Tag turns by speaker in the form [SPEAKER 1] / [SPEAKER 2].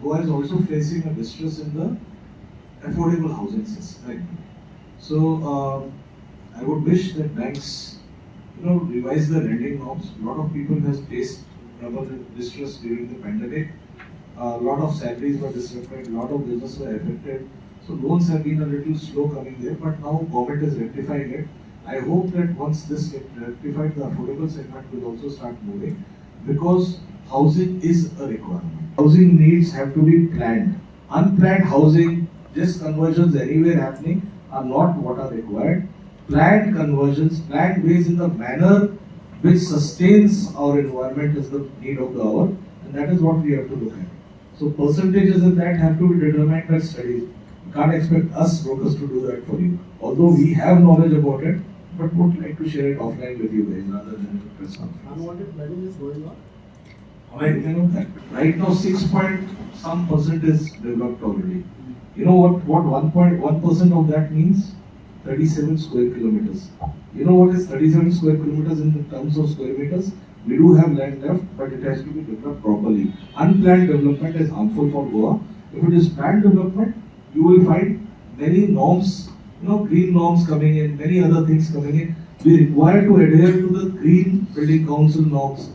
[SPEAKER 1] Goa is also facing a distress in the affordable housing segment. So I would wish that banks, revise the lending norms. A lot of people has faced trouble and distress during the pandemic. A lot of salaries were disrupted, a lot of business were affected. So loans have been a little slow coming there, but now government is rectifying it. I hope that once this gets rectified, the affordable segment will also start moving, because housing is a requirement. Housing needs have to be planned. Unplanned housing, just conversions anywhere happening, are not what are required. Planned conversions, planned ways in the manner which sustains our environment is the need of the hour, and that is what we have to look at. So percentages in that have to be determined by studies. You can't expect us brokers to do that for you. Although we have knowledge about it, but would like to share it offline with you guys rather than in a press conference.
[SPEAKER 2] Unwanted flooding is going on?
[SPEAKER 1] Right now 6% is developed already. You know what 1.1% of that means? 37 square kilometers. You know what is 37 square kilometers in the terms of square meters? We do have land left, but it has to be developed properly. Unplanned development is harmful for Goa. If it is planned development, you will find many norms, green norms coming in, many other things coming in. We require to adhere to the Green Building Council norms.